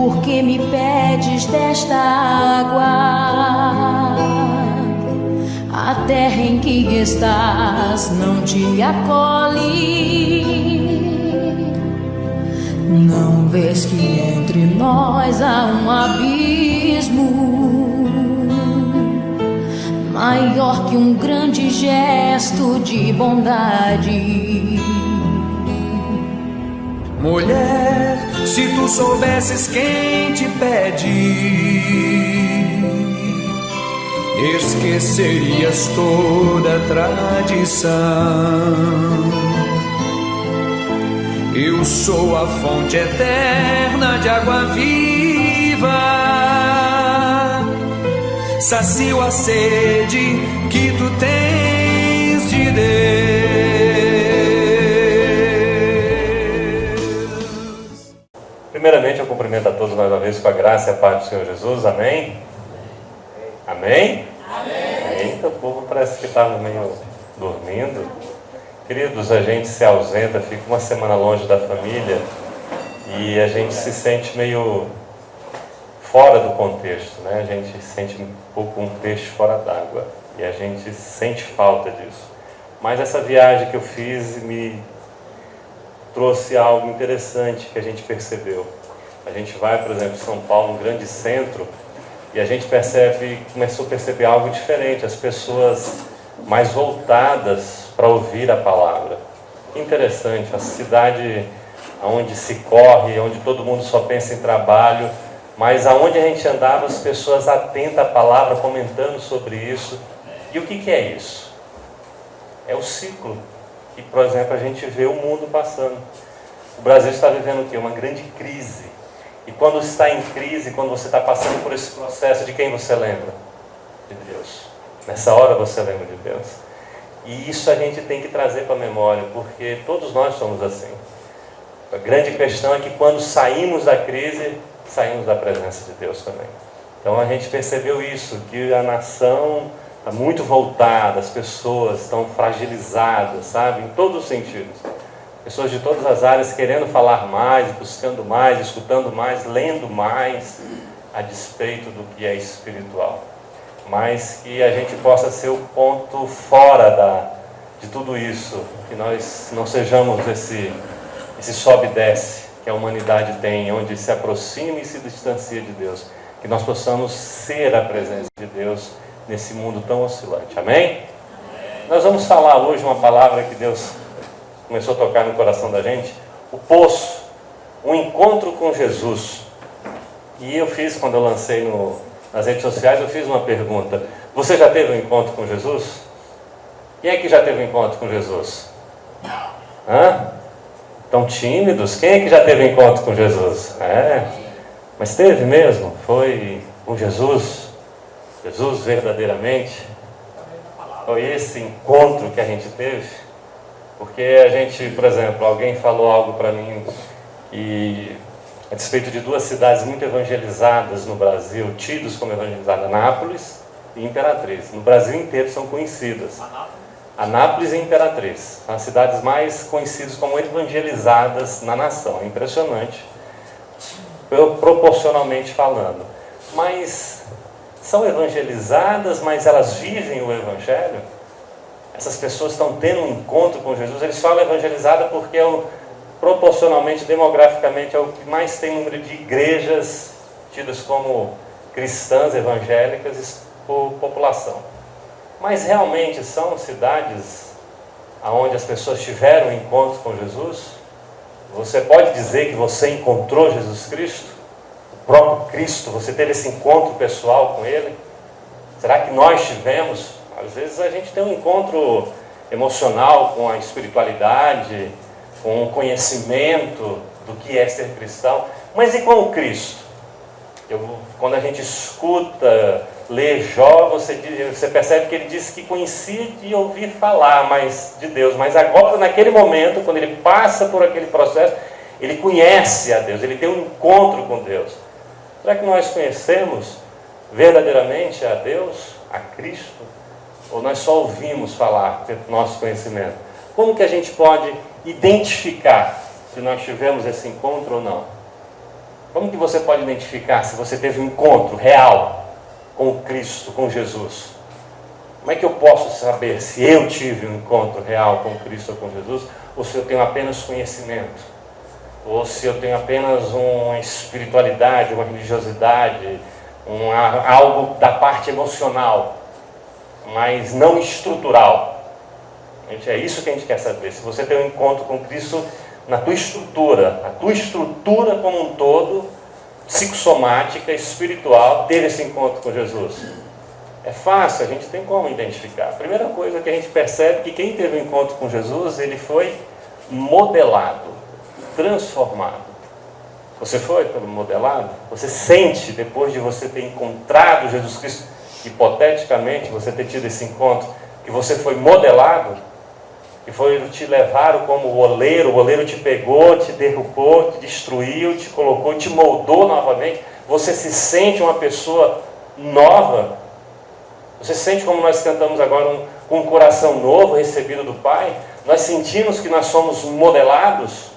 Por que me pedes desta água? A terra em que estás não te acolhe. Não vês que entre nós há um abismo maior que um grande gesto de bondade. Mulher, se tu soubesses quem te pede, esquecerias toda a tradição. Eu sou a fonte eterna de água viva, sacio a sede que tu tens de Deus. Primeiramente, eu cumprimento a todos mais uma vez com a graça e a paz do Senhor Jesus. Amém? Amém? Amém. Eita, o povo parece que estava meio dormindo. Queridos, a gente se ausenta, fica uma semana longe da família e a gente se sente meio fora do contexto, né? A gente sente um pouco um peixe fora d'água e a gente sente falta disso. Mas essa viagem que eu fiz me trouxe algo interessante que a gente percebeu. A gente vai, por exemplo, em São Paulo, um grande centro, e a gente começou a perceber algo diferente, as pessoas mais voltadas para ouvir a palavra. Interessante, a cidade onde se corre, onde todo mundo só pensa em trabalho, mas aonde a gente andava, as pessoas atentas à palavra, comentando sobre isso. E o que é isso? É o ciclo que, por exemplo, a gente vê o mundo passando. O Brasil está vivendo o quê? Uma grande crise. E quando está em crise, quando você está passando por esse processo, de quem você lembra? De Deus. Nessa hora você lembra de Deus. E isso a gente tem que trazer para a memória, porque todos nós somos assim. A grande questão é que quando saímos da crise, saímos da presença de Deus também. Então a gente percebeu isso, que a nação está muito voltada, as pessoas estão fragilizadas, sabe? Em todos os sentidos. Pessoas de todas as áreas querendo falar mais, buscando mais, escutando mais, lendo mais, a despeito do que é espiritual. Mas que a gente possa ser o ponto fora de tudo isso, que nós não sejamos esse sobe e desce que a humanidade tem, onde se aproxima e se distancia de Deus. Que nós possamos ser a presença de Deus nesse mundo tão oscilante. Amém? Nós vamos falar hoje uma palavra que Deus começou a tocar no coração da gente, o poço, um encontro com Jesus. E eu fiz, quando eu lancei nas redes sociais, eu fiz uma pergunta: você já teve um encontro com Jesus? Quem é que já teve um encontro com Jesus? Hã? Tão tímidos? Quem é que já teve um encontro com Jesus? Mas teve mesmo? Foi com Jesus? Jesus verdadeiramente? Foi esse encontro que a gente teve? Porque a gente, por exemplo, alguém falou algo para mim e a respeito de duas cidades muito evangelizadas no Brasil, tidos como evangelizadas, Anápolis e Imperatriz. No Brasil inteiro são conhecidas. Anápolis e Imperatriz são as cidades mais conhecidas como evangelizadas na nação. É impressionante, proporcionalmente falando. Mas são evangelizadas, mas elas vivem o Evangelho? Essas pessoas estão tendo um encontro com Jesus? Eles falam evangelizada porque proporcionalmente, demograficamente, é o que mais tem número de igrejas tidas como cristãs evangélicas por população. Mas realmente são cidades onde as pessoas tiveram um encontro com Jesus? Você pode dizer que você encontrou Jesus Cristo? O próprio Cristo, você teve esse encontro pessoal com Ele? Será que nós tivemos? Às vezes a gente tem um encontro emocional com a espiritualidade, com o conhecimento do que é ser cristão, mas e com o Cristo? Quando a gente escuta, lê Jó, você percebe que ele disse que conhecia de ouvir falar mais de Deus, mas agora, naquele momento, quando ele passa por aquele processo, ele conhece a Deus, ele tem um encontro com Deus. Será que nós conhecemos verdadeiramente a Deus, a Cristo? Ou nós só ouvimos falar pelo nosso conhecimento? Como que a gente pode identificar se nós tivemos esse encontro ou não? Como que você pode identificar se você teve um encontro real com Cristo, com Jesus? Como é que eu posso saber se eu tive um encontro real com Cristo ou com Jesus, ou se eu tenho apenas conhecimento, ou se eu tenho apenas uma espiritualidade, uma religiosidade, algo da parte emocional, mas não estrutural? É isso que a gente quer saber. Se você tem um encontro com Cristo na tua estrutura, a tua estrutura como um todo, psicossomática, espiritual, teve esse encontro com Jesus. É fácil, a gente tem como identificar. A primeira coisa que a gente percebe é que quem teve um encontro com Jesus, ele foi modelado, transformado. Você foi pelo modelado? Você sente, depois de você ter encontrado Jesus Cristo, hipoteticamente, você ter tido esse encontro, que você foi modelado, que foi te levaram como o oleiro te pegou, te derrubou, te destruiu, te colocou, te moldou novamente. Você se sente uma pessoa nova. Você sente, como nós cantamos agora, com um coração novo recebido do Pai. Nós sentimos que nós somos modelados.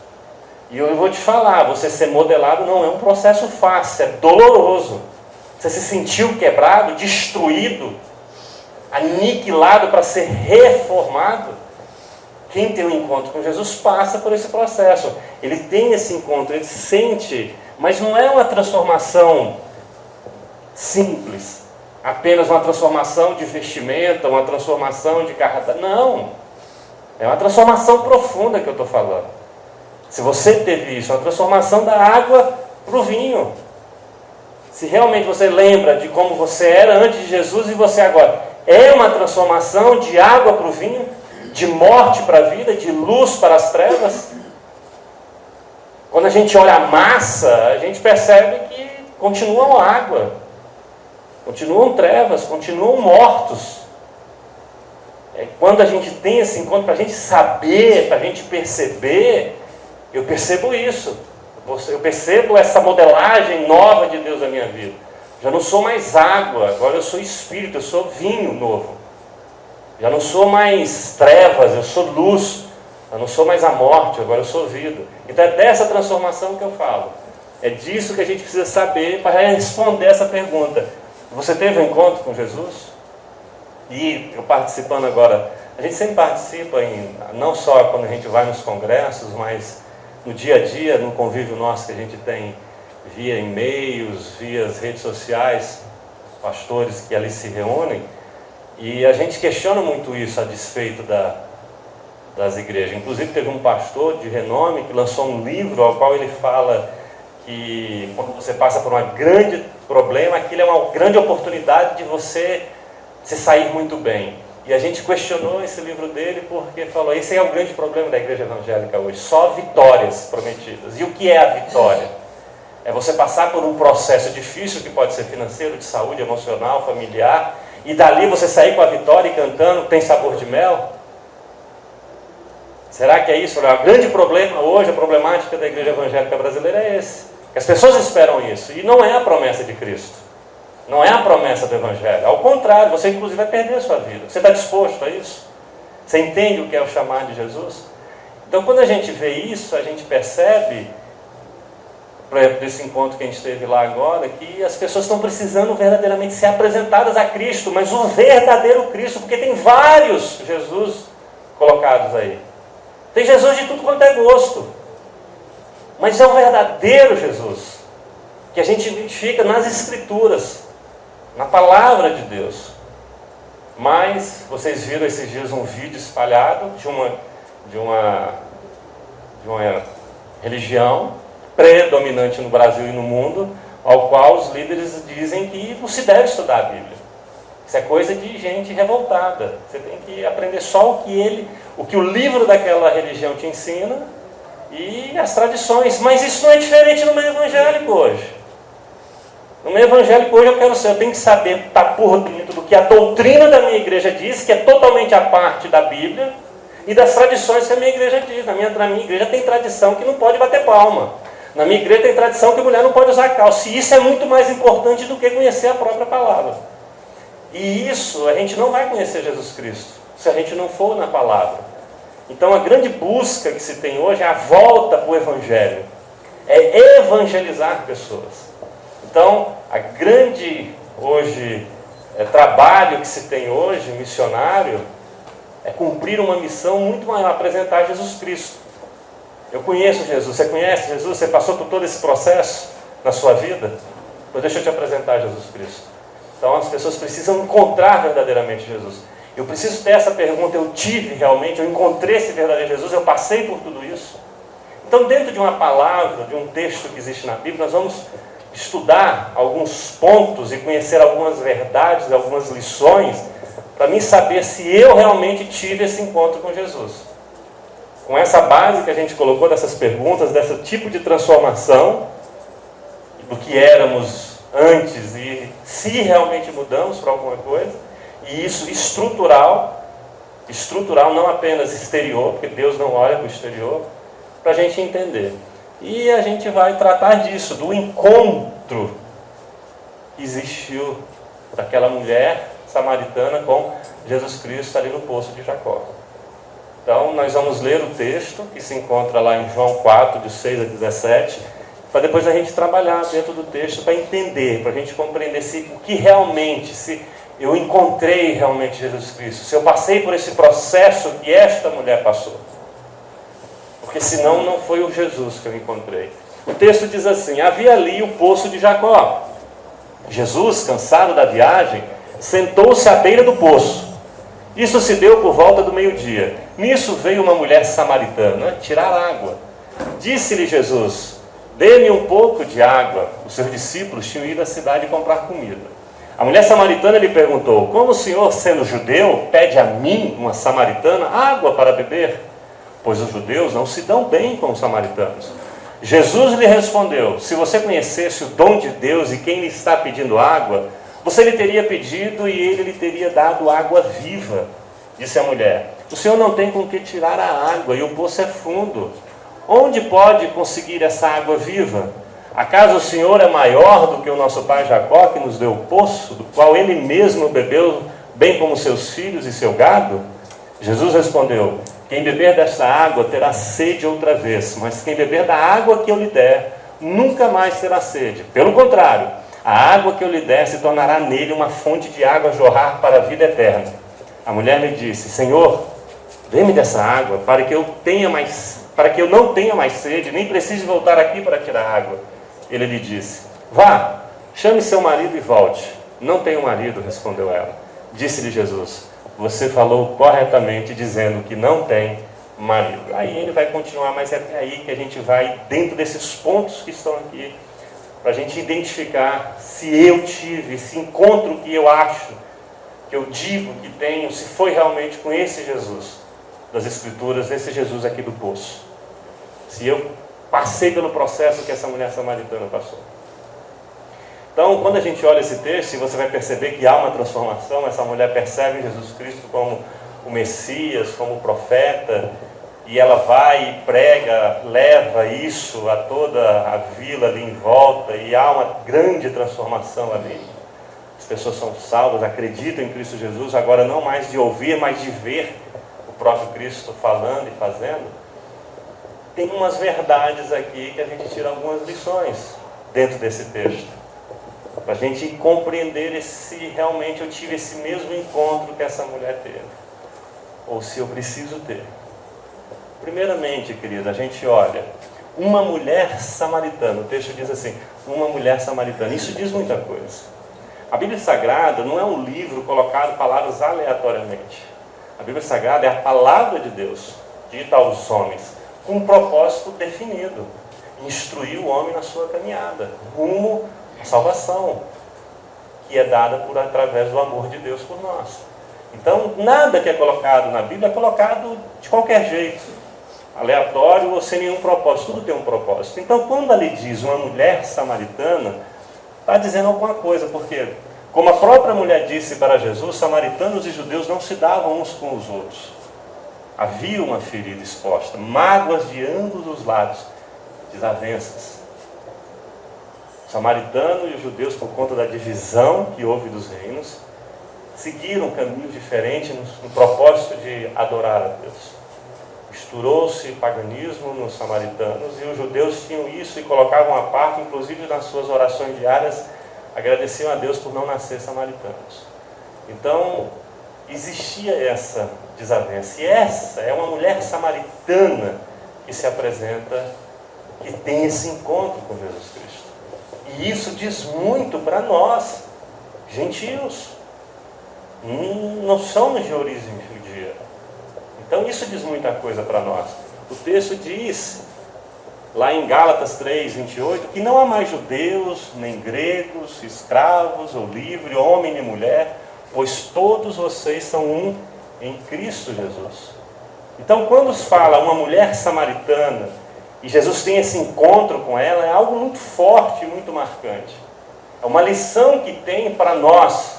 E eu vou te falar, você ser modelado não é um processo fácil, é doloroso. Você se sentiu quebrado, destruído, aniquilado para ser reformado. Quem tem um encontro com Jesus passa por esse processo. Ele tem esse encontro, ele sente, mas não é uma transformação simples. Apenas uma transformação de vestimenta, uma transformação de caráter. Não. É uma transformação profunda que eu estou falando. Se você teve isso, uma transformação da água para o vinho. Se realmente você lembra de como você era antes de Jesus e você agora. É uma transformação de água para o vinho, de morte para a vida, de luz para as trevas. Quando a gente olha a massa, a gente percebe que continuam água. Continuam trevas, continuam mortos. Quando a gente tem esse encontro, para a gente saber, para a gente perceber, eu percebo isso. Eu percebo essa modelagem nova de Deus na minha vida. Já não sou mais água, agora eu sou espírito, eu sou vinho novo. Já não sou mais trevas, eu sou luz. Eu não sou mais a morte, agora eu sou vida. Então é dessa transformação que eu falo. É disso que a gente precisa saber para responder essa pergunta. Você teve um encontro com Jesus? E eu participando agora, a gente sempre participa, não só quando a gente vai nos congressos, mas no dia a dia, no convívio nosso que a gente tem via e-mails, via as redes sociais, os pastores que ali se reúnem, e a gente questiona muito isso a despeito das igrejas. Inclusive teve um pastor de renome que lançou um livro ao qual ele fala que quando você passa por um grande problema, aquilo é uma grande oportunidade de você se sair muito bem. E a gente questionou esse livro dele porque falou, esse é o grande problema da igreja evangélica hoje, só vitórias prometidas. E o que é a vitória? É você passar por um processo difícil, que pode ser financeiro, de saúde, emocional, familiar, e dali você sair com a vitória e cantando, tem sabor de mel? Será que é isso? O grande problema hoje, a problemática da igreja evangélica brasileira é esse. Que as pessoas esperam isso, e não é a promessa de Cristo. Não é a promessa do Evangelho. Ao contrário, você inclusive vai perder a sua vida. Você está disposto a isso? Você entende o que é o chamado de Jesus? Então, quando a gente vê isso, a gente percebe, por exemplo, desse encontro que a gente teve lá agora, que as pessoas estão precisando verdadeiramente ser apresentadas a Cristo, mas o verdadeiro Cristo, porque tem vários Jesus colocados aí. Tem Jesus de tudo quanto é gosto. Mas é o verdadeiro Jesus, que a gente identifica nas Escrituras, na palavra de Deus. Mas vocês viram esses dias um vídeo espalhado de uma religião predominante no Brasil e no mundo, ao qual os líderes dizem que não se deve estudar a Bíblia. Isso é coisa de gente revoltada. Você tem que aprender só o que o livro daquela religião te ensina e as tradições. Mas isso não é diferente no meio evangélico hoje. No meio evangélico hoje eu tenho que saber estar por dentro do que a doutrina da minha igreja diz, que é totalmente a parte da Bíblia, e das tradições que a minha igreja diz. Na minha igreja tem tradição que não pode bater palma. Na minha igreja tem tradição que a mulher não pode usar calça. E isso é muito mais importante do que conhecer a própria palavra. E isso, a gente não vai conhecer Jesus Cristo se a gente não for na palavra. Então a grande busca que se tem hoje é a volta para o Evangelho. é evangelizar pessoas. Então, a grande trabalho que se tem hoje, missionário, é cumprir uma missão muito maior, apresentar Jesus Cristo. Eu conheço Jesus, você conhece Jesus? Você passou por todo esse processo na sua vida? Então deixa eu te apresentar Jesus Cristo. Então as pessoas precisam encontrar verdadeiramente Jesus. Eu preciso ter essa pergunta, eu tive realmente, eu encontrei esse verdadeiro Jesus, eu passei por tudo isso. Então dentro de uma palavra, de um texto que existe na Bíblia, nós vamos estudar alguns pontos e conhecer algumas verdades, algumas lições, para mim saber se eu realmente tive esse encontro com Jesus. Com essa base que a gente colocou, dessas perguntas, desse tipo de transformação, do que éramos antes e se realmente mudamos para alguma coisa, e isso estrutural, não apenas exterior, porque Deus não olha para o exterior, para a gente entender. E a gente vai tratar disso, do encontro que existiu daquela mulher samaritana com Jesus Cristo ali no poço de Jacó. Então nós vamos ler o texto que se encontra lá em João 4, de 6 a 17, para depois a gente trabalhar dentro do texto para entender, para a gente compreender o que realmente, se eu encontrei realmente Jesus Cristo, se eu passei por esse processo que esta mulher passou. Porque senão não foi o Jesus que eu encontrei. O texto diz assim: havia ali o poço de Jacó. Jesus, cansado da viagem, sentou-se à beira do poço. Isso se deu por volta do meio-dia. Nisso veio uma mulher samaritana tirar água. Disse-lhe Jesus: dê-me um pouco de água. Os seus discípulos tinham ido à cidade comprar comida. A mulher samaritana lhe perguntou: como o senhor, sendo judeu, pede a mim, uma samaritana, água para beber? Pois os judeus não se dão bem com os samaritanos. Jesus lhe respondeu: se você conhecesse o dom de Deus e quem lhe está pedindo água, você lhe teria pedido e ele lhe teria dado água viva. Disse a mulher: o senhor não tem com que tirar a água e o poço é fundo. Onde pode conseguir essa água viva? Acaso o senhor é maior do que o nosso pai Jacó, que nos deu o poço, do qual ele mesmo bebeu, bem como seus filhos e seu gado? Jesus respondeu: quem beber desta água terá sede outra vez, mas quem beber da água que eu lhe der, nunca mais terá sede. Pelo contrário, a água que eu lhe der se tornará nele uma fonte de água a jorrar para a vida eterna. A mulher lhe disse: Senhor, dê-me dessa água, para que eu não tenha mais sede, nem precise voltar aqui para tirar água. Ele lhe disse: vá, chame seu marido e volte. Não tenho marido, respondeu ela. Disse-lhe Jesus: você falou corretamente dizendo que não tem marido. Aí ele vai continuar, mas é até aí que a gente vai dentro desses pontos que estão aqui, para a gente identificar se eu tive esse encontro que eu acho, que eu digo que tenho, se foi realmente com esse Jesus das Escrituras, esse Jesus aqui do poço. Se eu passei pelo processo que essa mulher samaritana passou. Então, quando a gente olha esse texto, você vai perceber que há uma transformação. Essa mulher percebe Jesus Cristo como o Messias, como o profeta, e ela vai e prega, leva isso a toda a vila ali em volta, e há uma grande transformação ali. As pessoas são salvas, acreditam em Cristo Jesus, agora não mais de ouvir, mas de ver o próprio Cristo falando e fazendo. Tem umas verdades aqui que a gente tira algumas lições dentro desse texto, para a gente compreender se realmente eu tive esse mesmo encontro que essa mulher teve, ou se eu preciso ter. Primeiramente, querida, a gente olha, uma mulher samaritana, o texto diz assim, uma mulher samaritana, isso diz muita coisa. A Bíblia Sagrada não é um livro colocado palavras aleatoriamente. A Bíblia Sagrada é a palavra de Deus, dita aos homens, com um propósito definido, instruir o homem na sua caminhada, rumo à salvação, que é dada através do amor de Deus por nós. Então, nada que é colocado na Bíblia é colocado de qualquer jeito, aleatório ou sem nenhum propósito, tudo tem um propósito. Então, quando ali diz uma mulher samaritana, está dizendo alguma coisa, porque, como a própria mulher disse para Jesus, samaritanos e judeus não se davam uns com os outros. Havia uma ferida exposta, mágoas de ambos os lados, desavenças. O samaritano e os judeus, por conta da divisão que houve dos reinos, seguiram caminhos diferentes no propósito de adorar a Deus. misturou-se paganismo nos samaritanos, e os judeus tinham isso e colocavam à parte, inclusive nas suas orações diárias, agradeciam a Deus por não nascer samaritanos. Então, existia essa desavença. E essa é uma mulher samaritana que se apresenta, que tem esse encontro com Jesus Cristo. E isso diz muito para nós, gentios. Não somos de origem judia. Então isso diz muita coisa para nós. O texto diz, lá em Gálatas 3, 28, que não há mais judeus, nem gregos, escravos ou livre, homem nem mulher, pois todos vocês são um em Cristo Jesus. Então quando se fala uma mulher samaritana, e Jesus tem esse encontro com ela, é algo muito forte, muito marcante. É uma lição que tem para nós,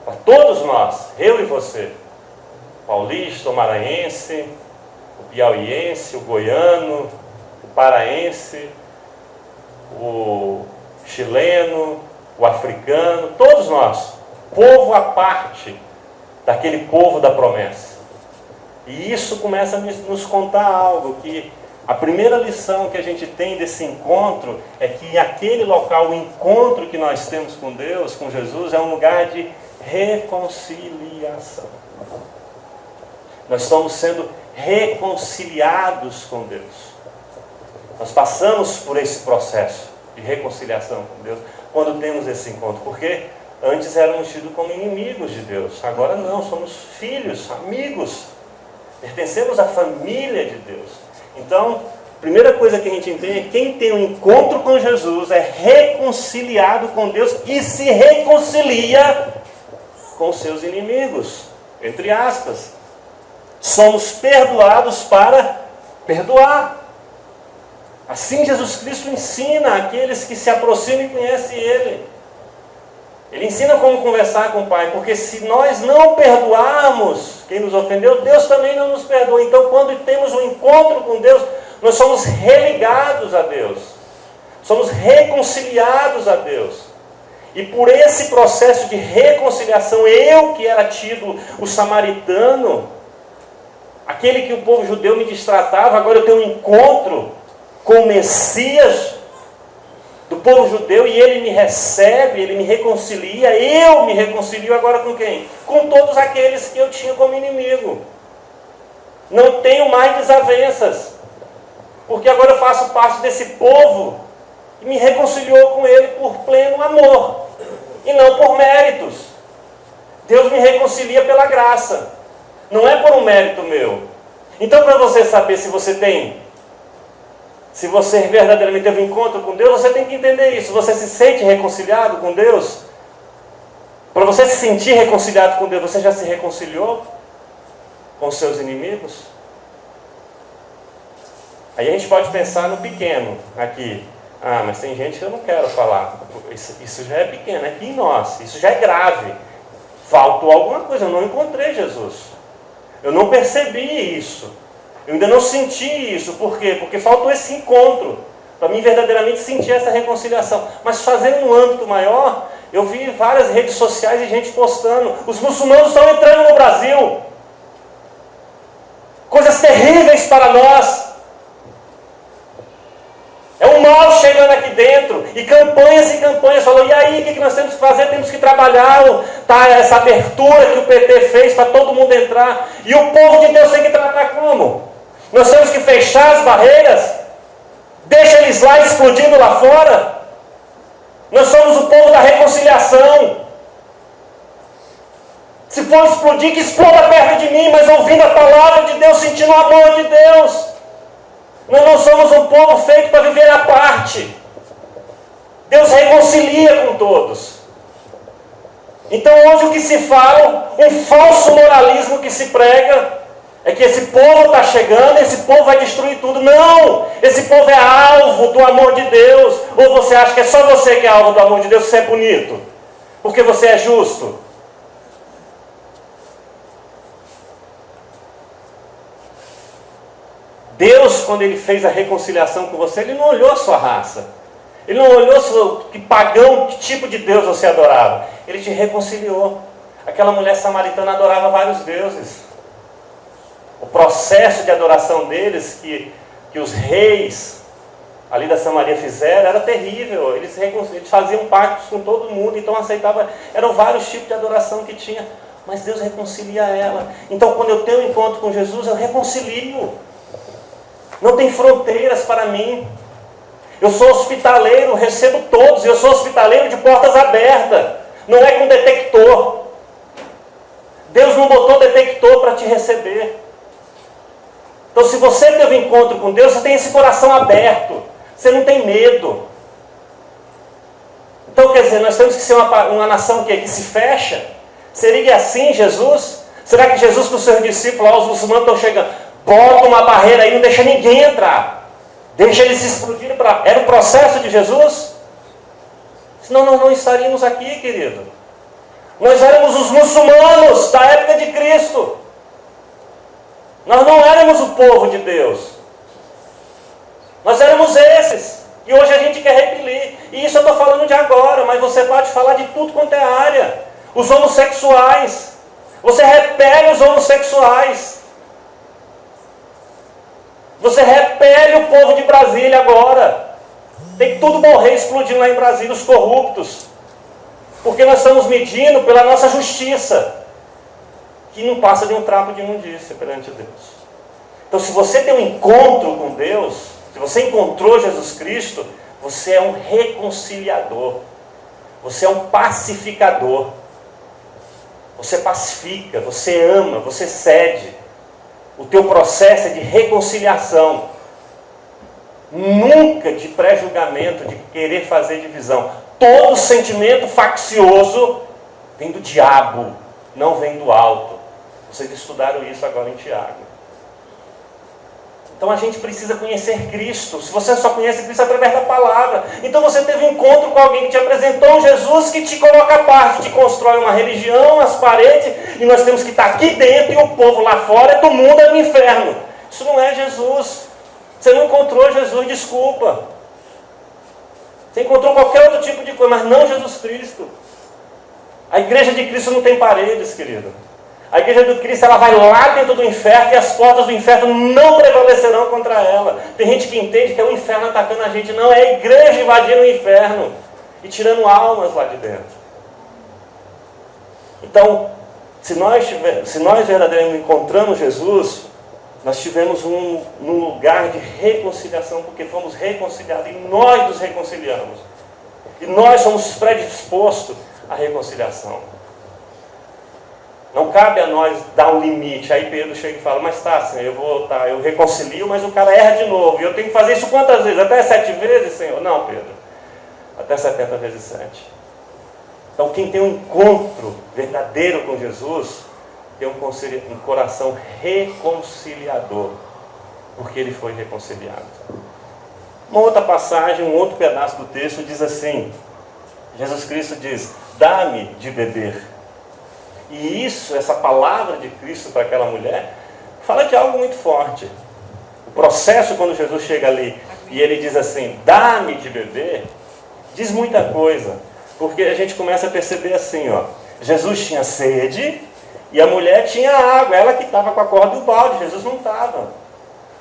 para todos nós, eu e você, paulista, o maranhense, o piauiense, o goiano, o paraense, o chileno, o africano, todos nós, povo à parte daquele povo da promessa. E isso começa a nos contar algo, que a primeira lição que a gente tem desse encontro é que aquele local, o encontro que nós temos com Deus, com Jesus, é um lugar de reconciliação. Nós estamos sendo reconciliados com Deus. Nós passamos por esse processo de reconciliação com Deus quando temos esse encontro, porque antes éramos tidos como inimigos de Deus, agora não, somos filhos, amigos, pertencemos à família de Deus. Então, a primeira coisa que a gente entende é que quem tem um encontro com Jesus é reconciliado com Deus e se reconcilia com seus inimigos, entre aspas. Somos perdoados para perdoar. Assim Jesus Cristo ensina aqueles que se aproximam e conhecem Ele. Ele ensina como conversar com o Pai, porque se nós não perdoarmos quem nos ofendeu, Deus também não nos perdoa. Então, quando temos um encontro com Deus, nós somos religados a Deus, somos reconciliados a Deus. E por esse processo de reconciliação, eu que era tido o samaritano, aquele que o povo judeu me destratava, agora eu tenho um encontro com o Messias do povo judeu, e ele me recebe, ele me reconcilia. Eu me reconcilio agora com quem? Com todos aqueles que eu tinha como inimigo. Não tenho mais desavenças, porque agora eu faço parte desse povo que me reconciliou com ele por pleno amor e não por méritos. Deus me reconcilia pela graça, não é por um mérito meu. Então, para você saber se você verdadeiramente teve um encontro com Deus, você tem que entender isso. Você se sente reconciliado com Deus? Para você se sentir reconciliado com Deus, você já se reconciliou com os seus inimigos? Aí a gente pode pensar no pequeno aqui. Ah, mas tem gente que eu não quero falar. Isso já é pequeno, é aqui em nós. Isso já é grave. Faltou alguma coisa, eu não encontrei Jesus. Eu não percebi isso. Eu ainda não senti isso. Por quê? Porque faltou esse encontro, para mim verdadeiramente sentir essa reconciliação. Mas fazendo um âmbito maior, eu vi várias redes sociais e gente postando: os muçulmanos estão entrando no Brasil. Coisas terríveis para nós. É um mal chegando aqui dentro. E campanhas falou: e aí, o que nós temos que fazer? Temos que trabalhar essa abertura que o PT fez para todo mundo entrar. E o povo de Deus tem que tratar como? Nós temos que fechar as barreiras? Deixa eles lá explodindo lá fora? Nós somos o povo da reconciliação. Se for explodir, que exploda perto de mim, mas ouvindo a palavra de Deus, sentindo o amor de Deus. Nós não somos um povo feito para viver à parte. Deus reconcilia com todos. Então hoje o que se fala, um falso moralismo que se prega, é que esse povo está chegando, esse povo vai destruir tudo. Não! Esse povo é alvo do amor de Deus. Ou você acha que é só você que é alvo do amor de Deus, que você é bonito? Porque você é justo? Deus, quando Ele fez a reconciliação com você, Ele não olhou a sua raça. Ele não olhou que pagão, que tipo de Deus você adorava. Ele te reconciliou. Aquela mulher samaritana adorava vários deuses. O processo de adoração deles, que os reis ali da Samaria fizeram, era terrível. Eles faziam pactos com todo mundo, então aceitavam. Eram vários tipos de adoração que tinha. Mas Deus reconcilia ela. Então, quando eu tenho um encontro com Jesus, eu reconcilio. Não tem fronteiras para mim. Eu sou hospitaleiro, recebo todos. Eu sou hospitaleiro de portas abertas. Não é com detector. Deus não botou detector para te receber. Então, se você teve um encontro com Deus, você tem esse coração aberto. Você não tem medo. Então, quer dizer, nós temos que ser uma nação que se fecha. Seria assim, Jesus? Será que Jesus com os seus discípulos, os muçulmanos estão chegando, bota uma barreira aí, não deixa ninguém entrar. Deixa eles se explodirem. Era o processo de Jesus? Senão nós não estaríamos aqui, querido. Nós éramos os muçulmanos da época de Cristo. Nós não éramos o povo de Deus. Nós éramos esses. E hoje a gente quer repelir. E isso eu estou falando de agora, mas você pode falar de tudo quanto é área. Os homossexuais. Você repele os homossexuais. Você repele o povo de Brasília agora. Tem que tudo morrer explodindo lá em Brasília, os corruptos. Porque nós estamos medindo pela nossa justiça, que não passa de um trapo de imundícia perante Deus. Então, se você tem um encontro com Deus, se você encontrou Jesus Cristo, você é um reconciliador. Você é um pacificador. Você pacifica, você ama, você cede. O teu processo é de reconciliação. Nunca de pré-julgamento, de querer fazer divisão. Todo sentimento faccioso vem do diabo, não vem do alto. Vocês estudaram isso agora em Tiago. Então a gente precisa conhecer Cristo. Se você só conhece Cristo através da palavra, então você teve um encontro com alguém que te apresentou um Jesus que te coloca à parte, te constrói uma religião, as paredes, e nós temos que estar aqui dentro e o povo lá fora do mundo é do inferno. Isso não é Jesus. Você não encontrou Jesus, desculpa. Você encontrou qualquer outro tipo de coisa, mas não Jesus Cristo. A igreja de Cristo não tem paredes, querido. A igreja de Cristo, ela vai lá dentro do inferno e as portas do inferno não prevalecerão contra ela. Tem gente que entende que é o inferno atacando a gente. Não, é a igreja invadindo o inferno e tirando almas lá de dentro. Então, se nós verdadeiramente encontramos Jesus, nós tivemos um lugar de reconciliação, porque fomos reconciliados e nós nos reconciliamos. E nós somos predispostos à reconciliação. Não cabe a nós dar um limite. Aí Pedro chega e fala, mas tá, Senhor, eu reconcilio, mas o cara erra de novo. E eu tenho que fazer isso quantas vezes? Até 7 vezes, Senhor? Não, Pedro. Até 70 vezes 7. Então quem tem um encontro verdadeiro com Jesus, tem um coração reconciliador. Porque ele foi reconciliado. Uma outra passagem, um outro pedaço do texto diz assim, Jesus Cristo diz, dá-me de beber. E isso, essa palavra de Cristo para aquela mulher, fala de algo muito forte. O processo, quando Jesus chega ali e ele diz assim, dá-me de beber, diz muita coisa. Porque a gente começa a perceber assim, ó, Jesus tinha sede e a mulher tinha água. Ela que estava com a corda e o balde, Jesus não estava.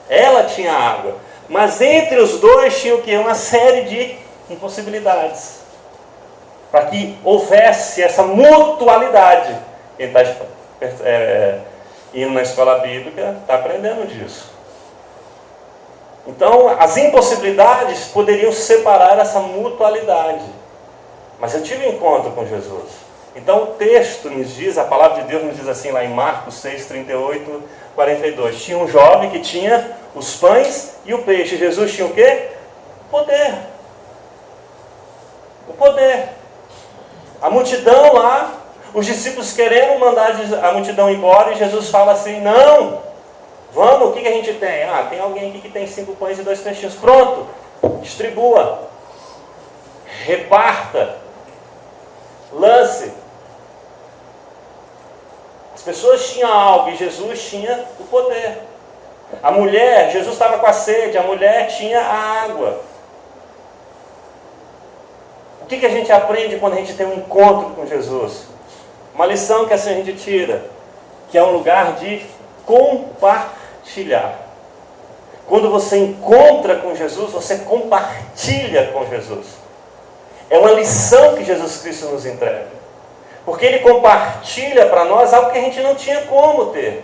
Ela tinha água. Mas entre os dois tinha o quê? Uma série de impossibilidades. Para que houvesse essa mutualidade. Quem está indo na escola bíblica está aprendendo disso. Então, as impossibilidades poderiam separar essa mutualidade. Mas eu tive um encontro com Jesus. Então, o texto nos diz, a palavra de Deus nos diz assim, lá em Marcos 6, 38, 42. Tinha um jovem que tinha os pães e o peixe. Jesus tinha o quê? O poder. O poder. A multidão lá, os discípulos querendo mandar a multidão embora, e Jesus fala assim, não, vamos, o que a gente tem? Ah, tem alguém aqui que tem 5 pães e 2 peixinhos, pronto, distribua, reparta, lance. As pessoas tinham algo e Jesus tinha o poder. A mulher, Jesus estava com a sede, a mulher tinha a água. O que a gente aprende quando a gente tem um encontro com Jesus? Uma lição que assim a gente tira, que é um lugar de compartilhar. Quando você encontra com Jesus, você compartilha com Jesus. É uma lição que Jesus Cristo nos entrega. Porque Ele compartilha para nós algo que a gente não tinha como ter.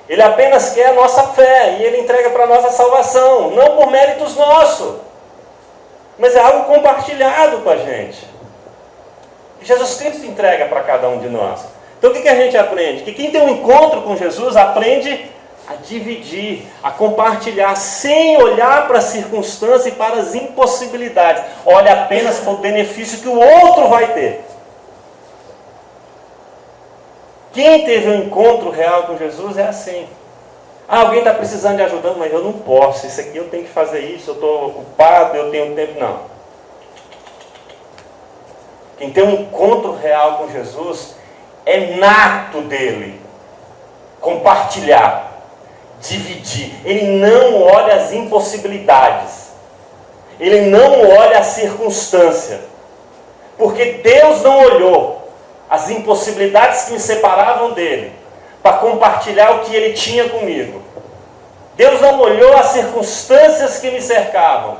Ele apenas quer a nossa fé e Ele entrega para nós a salvação, não por méritos nossos, mas é algo compartilhado com a gente. Jesus Cristo entrega para cada um de nós. Então o que a gente aprende? Que quem tem um encontro com Jesus aprende a dividir, a compartilhar, sem olhar para a circunstância e para as impossibilidades. Olha apenas para o benefício que o outro vai ter. Quem teve um encontro real com Jesus é assim. Alguém está precisando de ajuda, mas eu não posso, isso aqui eu tenho que fazer isso, eu estou ocupado, eu tenho tempo. Não. Quem tem um encontro real com Jesus, é nato dele compartilhar, dividir. Ele não olha as impossibilidades, ele não olha a circunstância, porque Deus não olhou as impossibilidades que me separavam dele para compartilhar o que ele tinha comigo. Deus não olhou as circunstâncias que me cercavam,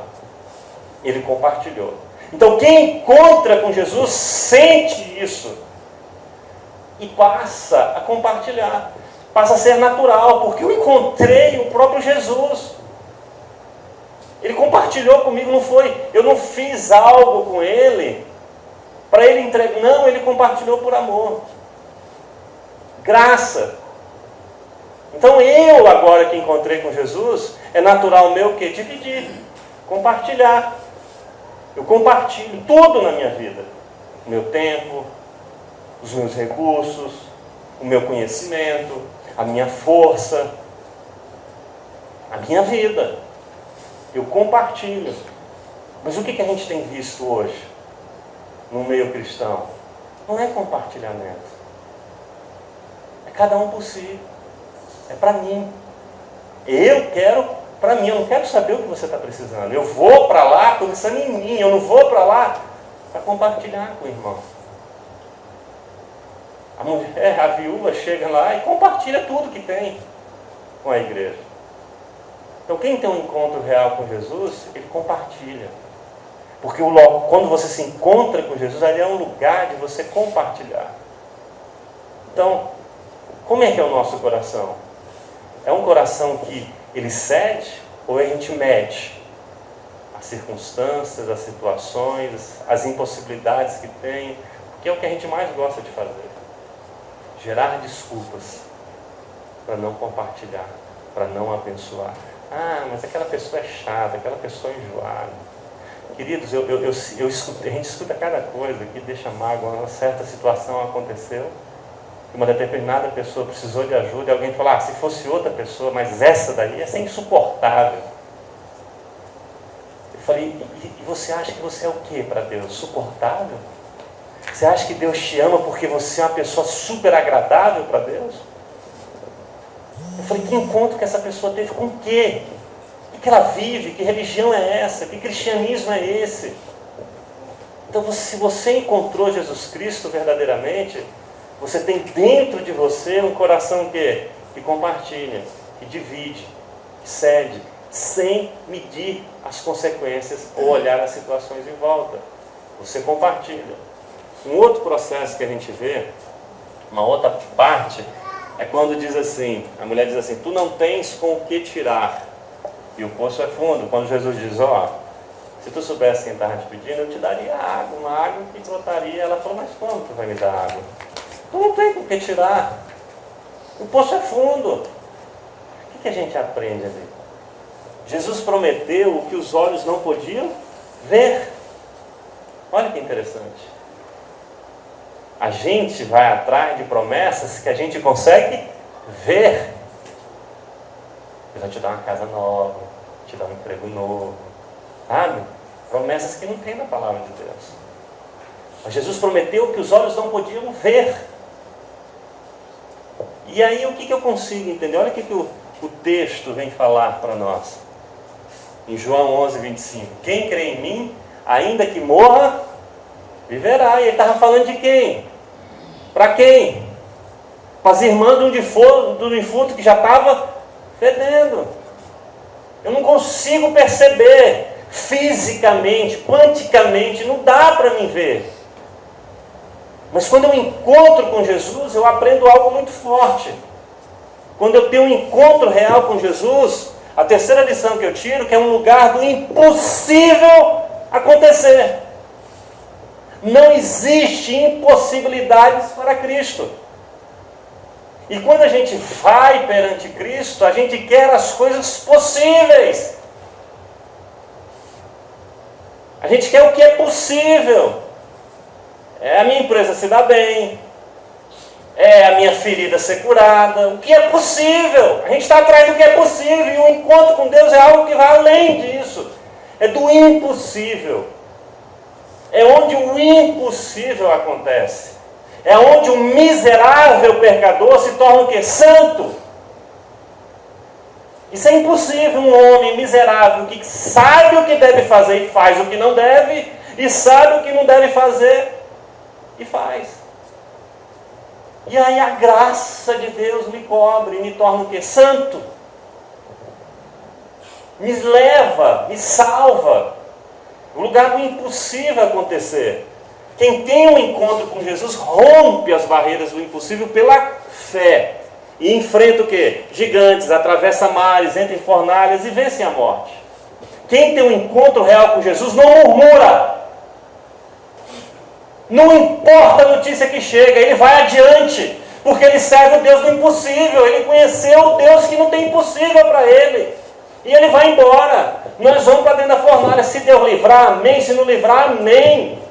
ele compartilhou. Então quem encontra com Jesus sente isso e passa a compartilhar, passa a ser natural, porque eu encontrei o próprio Jesus. Ele compartilhou comigo, não foi, eu não fiz algo com ele para ele entregar, não, ele compartilhou por amor, graça. Então eu agora que encontrei com Jesus, é natural meu o quê? Dividir, compartilhar. Eu compartilho tudo na minha vida, o meu tempo, os meus recursos, o meu conhecimento, a minha força, a minha vida. Eu compartilho. Mas o que a gente tem visto hoje no meio cristão? Não é compartilhamento. É cada um por si. É para mim. Eu quero para mim. Eu não quero saber o que você está precisando. Eu vou para lá pensando em mim. Eu não vou para lá para compartilhar com o irmão. A mulher, a viúva, chega lá e compartilha tudo que tem com a igreja. Então quem tem um encontro real com Jesus, ele compartilha. Porque quando você se encontra com Jesus, ali é um lugar de você compartilhar. Então, como é que é o nosso coração? É um coração que ele cede ou a gente mede as circunstâncias, as situações, as impossibilidades que tem? Porque é o que a gente mais gosta de fazer. Gerar desculpas para não compartilhar, para não abençoar. Ah, mas aquela pessoa é chata, aquela pessoa é enjoada. Queridos, a gente escuta cada coisa que deixa mágoa. Uma certa situação aconteceu, uma determinada pessoa precisou de ajuda, e alguém falou, se fosse outra pessoa, mas essa daí ia ser insuportável. Eu falei, e você acha que você é o que para Deus? Suportável? Você acha que Deus te ama porque você é uma pessoa super agradável para Deus? Eu falei, que encontro que essa pessoa teve com o quê? O que ela vive? Que religião é essa? Que cristianismo é esse? Então, se você encontrou Jesus Cristo verdadeiramente, você tem dentro de você um coração que compartilha, que divide, que cede, sem medir as consequências ou olhar as situações em volta. Você compartilha. Um outro processo que a gente vê, uma outra parte, é quando diz assim, a mulher diz assim, tu não tens com o que tirar, e o poço é fundo. Quando Jesus diz, se tu soubesse quem estava te pedindo, eu te daria água, uma água que brotaria. Ela falou, mas como tu vai me dar água? Tu não tem com o que tirar, o poço é fundo. O que a gente aprende ali? Jesus prometeu o que os olhos não podiam ver. Olha que interessante. A gente vai atrás de promessas que a gente consegue ver. Deus vai te dar uma casa nova, te dar um emprego novo, sabe? Promessas que não tem na palavra de Deus. Mas Jesus prometeu que os olhos não podiam ver. E aí o que eu consigo entender? Olha o que o texto vem falar para nós. Em João 11, 25. Quem crê em mim, ainda que morra, viverá. E ele estava falando de quem? Para quem? para as irmãs do defunto que já estava fedendo. Eu não consigo perceber fisicamente, quanticamente, não dá para mim ver. Mas quando eu encontro com Jesus, eu aprendo algo muito forte. Quando eu tenho um encontro real com Jesus, a terceira lição que eu tiro, que é um lugar do impossível acontecer. Não existe impossibilidades para Cristo. E quando a gente vai perante Cristo, a gente quer as coisas possíveis. A gente quer o que é possível. É a minha empresa se dar bem. É a minha ferida ser curada. O que é possível. A gente está atrás do que é possível. E o encontro com Deus é algo que vai além disso. É do impossível. É onde o impossível acontece. É onde o miserável pecador se torna o quê? Santo. Isso é impossível. Um homem miserável que sabe o que deve fazer e faz o que não deve, e sabe o que não deve fazer e faz. E aí a graça de Deus me cobre e me torna o quê? Santo. Me leva, me salva. O lugar do impossível acontecer. Quem tem um encontro com Jesus rompe as barreiras do impossível pela fé. E enfrenta o quê? Gigantes, atravessa mares, entra em fornalhas e vence a morte. Quem tem um encontro real com Jesus não murmura. Não importa a notícia que chega, ele vai adiante. Porque ele serve o Deus do impossível. Ele conheceu o Deus que não tem impossível para ele. E ele vai embora. Nós vamos para dentro da fornalha. Se Deus livrar, amém. Se não livrar, amém.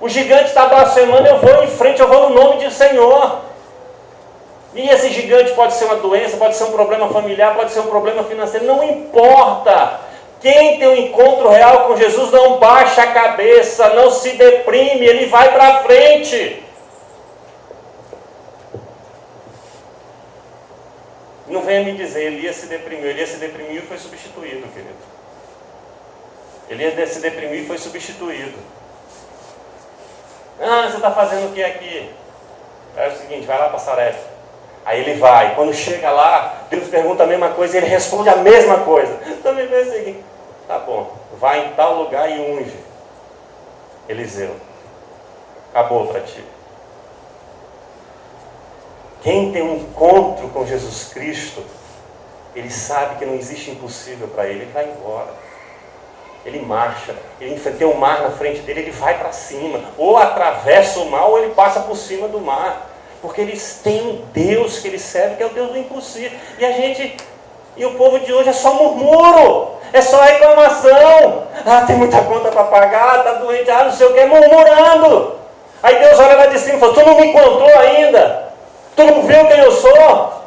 O gigante está blasfemando, eu vou em frente, eu vou no nome do Senhor. E esse gigante pode ser uma doença, pode ser um problema familiar, pode ser um problema financeiro, não importa. Quem tem um encontro real com Jesus não baixa a cabeça, não se deprime, ele vai para frente. Não venha me dizer, Elias se deprimiu e foi substituído, querido. Elias se deprimiu e foi substituído. Ah, você está fazendo o que aqui? É o seguinte, vai lá para Sarepta. Aí ele vai. Quando chega lá, Deus pergunta a mesma coisa e ele responde a mesma coisa. Também vê o seguinte, tá bom, vai em tal lugar e unge. Eliseu, acabou para ti. Quem tem um encontro com Jesus Cristo, ele sabe que não existe impossível para ele, ele vai embora. Ele marcha, ele tem um mar na frente dele, ele vai para cima, ou atravessa o mar, ou ele passa por cima do mar, porque eles têm um Deus que eles servem, que é o Deus do impossível. E o povo de hoje é só murmúrio, é só reclamação. Ah, tem muita conta para pagar, está doente, não sei o que, murmurando. Aí Deus olha lá de cima e fala, tu não me encontrou ainda? Tu não viu quem eu sou?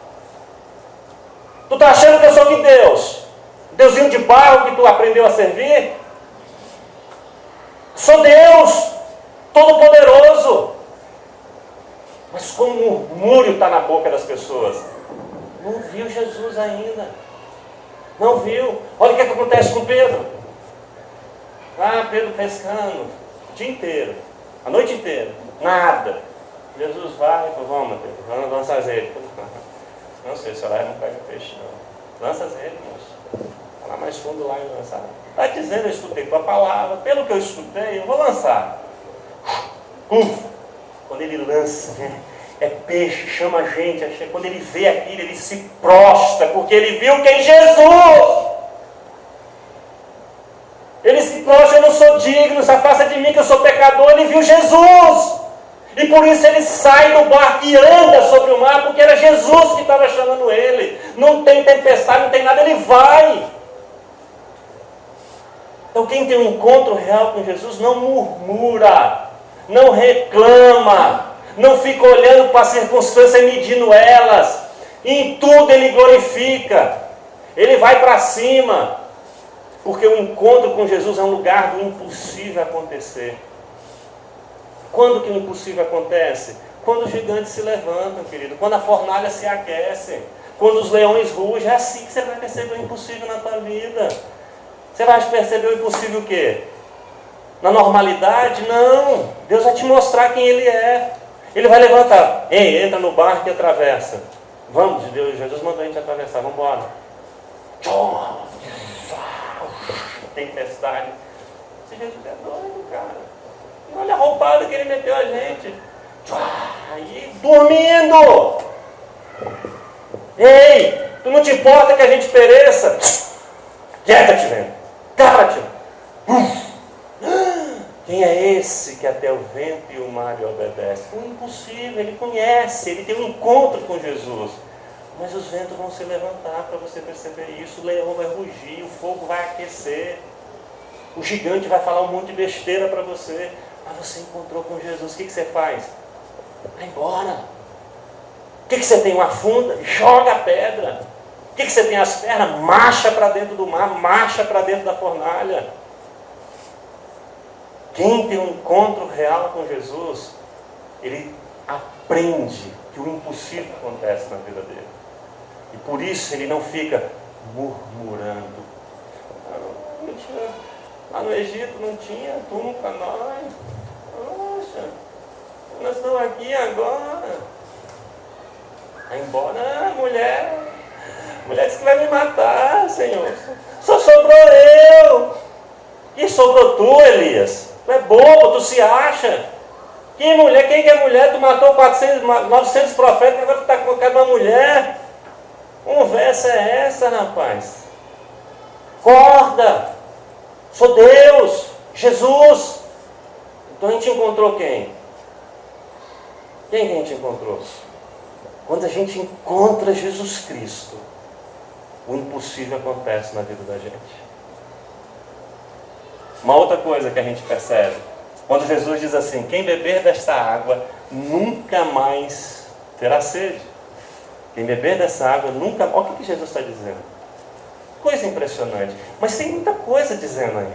Tu está achando que eu sou que Deus? Deusinho de barro que tu aprendeu a servir? Sou Deus, Todo-Poderoso. Mas como o murmúrio está na boca das pessoas, não viu Jesus ainda. Não viu. Olha o que acontece com Pedro. Ah, Pedro pescando o dia inteiro, a noite inteira, nada. Jesus vai e fala, vamos Pedro, vamos lançar azeite. Não sei, se lá não pega peixe não. Lança azeite, moço. Lá mais fundo lá e lançar. Está dizendo, eu escutei tua palavra, pelo que eu escutei, eu vou lançar. Quando ele lança, é peixe, chama a gente. Quando ele vê aquilo, ele se prostra, porque ele viu quem? Jesus! Ele se prostra, eu não sou digno, se afasta de mim que eu sou pecador. Ele viu Jesus! E por isso ele sai do barco e anda sobre o mar, porque era Jesus que estava chamando ele. Não tem tempestade, não tem nada, ele vai. Então quem tem um encontro real com Jesus não murmura, não reclama, não fica olhando para as circunstâncias e medindo elas. Em tudo ele glorifica, ele vai para cima, porque o encontro com Jesus é um lugar do impossível acontecer. Quando que o impossível acontece? Quando os gigantes se levantam, querido, quando a fornalha se aquece, quando os leões rugem, é assim que você vai perceber o impossível na tua vida. Você vai perceber o impossível o quê? Na normalidade? Não. Deus vai te mostrar quem Ele é. Ele vai levantar. Ei, entra no barco e atravessa. Vamos, Deus, Jesus mandou a gente atravessar, vamos embora. Tempestade. Esse Jesus é doido, cara. Olha a roubada que ele meteu a gente. Aí, dormindo. Ei, tu não te importa que a gente pereça? Quieta-te, velho. Cala-te. Quem é esse que até o vento e o mar lhe obedece? O impossível, ele conhece, ele tem um encontro com Jesus. Mas os ventos vão se levantar para você perceber isso. O leão vai rugir, o fogo vai aquecer. O gigante vai falar um monte de besteira para você. Mas você encontrou com Jesus, o que você faz? Vai embora. O que você tem? Uma funda? Joga a pedra. O que você tem? As pernas? Marcha para dentro do mar, marcha para dentro da fornalha. Quem tem um encontro real com Jesus, ele aprende que o impossível acontece na vida dele. E por isso ele não fica murmurando. Não tinha, lá no Egito não tinha túmulo para nós. Poxa, nós estamos aqui agora. Vai embora, mulher. A mulher disse que vai me matar, Senhor. Só sobrou eu. E sobrou tu, Elias. Tu é bobo, tu se acha. Que mulher? Quem que é mulher? Tu matou 900 profetas e agora tu está colocando uma mulher. Conversa é essa, rapaz? Acorda. Sou Deus, Jesus. Então a gente encontrou quem? Quem que a gente encontrou? Quando a gente encontra Jesus Cristo, o impossível acontece na vida da gente. Uma outra coisa que a gente percebe, quando Jesus diz assim, quem beber desta água nunca mais terá sede. Quem beber dessa água nunca... Olha o que Jesus está dizendo. Coisa impressionante. Mas tem muita coisa dizendo aí.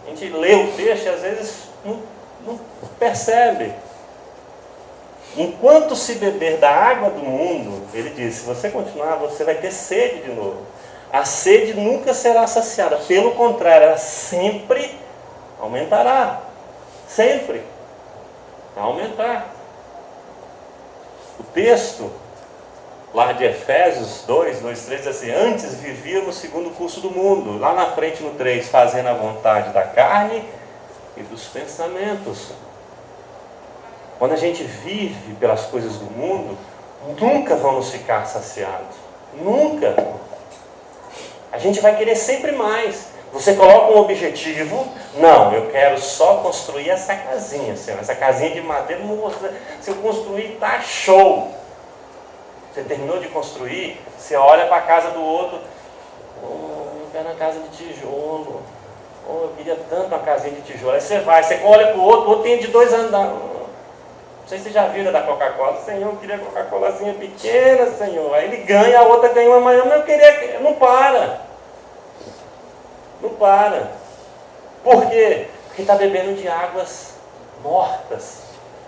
A gente lê o texto e às vezes não percebe. Enquanto se beber da água do mundo, ele diz, se você continuar, você vai ter sede de novo. A sede nunca será saciada. Pelo contrário, ela sempre aumentará. Sempre. Vai aumentar. O texto, lá de Efésios 2, 3, diz assim, antes vivíamos segundo o curso do mundo. Lá na frente no 3, fazendo a vontade da carne e dos pensamentos. Quando a gente vive pelas coisas do mundo, nunca vamos ficar saciados. Nunca. A gente vai querer sempre mais. Você coloca um objetivo. Não, eu quero só construir essa casinha, Senhor. Essa casinha de madeira, se eu construir, tá show. Você terminou de construir, você olha para a casa do outro. Eu quero uma casa de tijolo. Eu queria tanto uma casinha de tijolo. Aí você vai, você olha para o outro tem de 2 andares. Não sei se você já viu da Coca-Cola. Senhor, eu queria Coca-Colazinha pequena, Senhor. Aí ele ganha, a outra ganha uma maior, mas eu queria... Não para. Não para. Por quê? Porque está bebendo de águas mortas.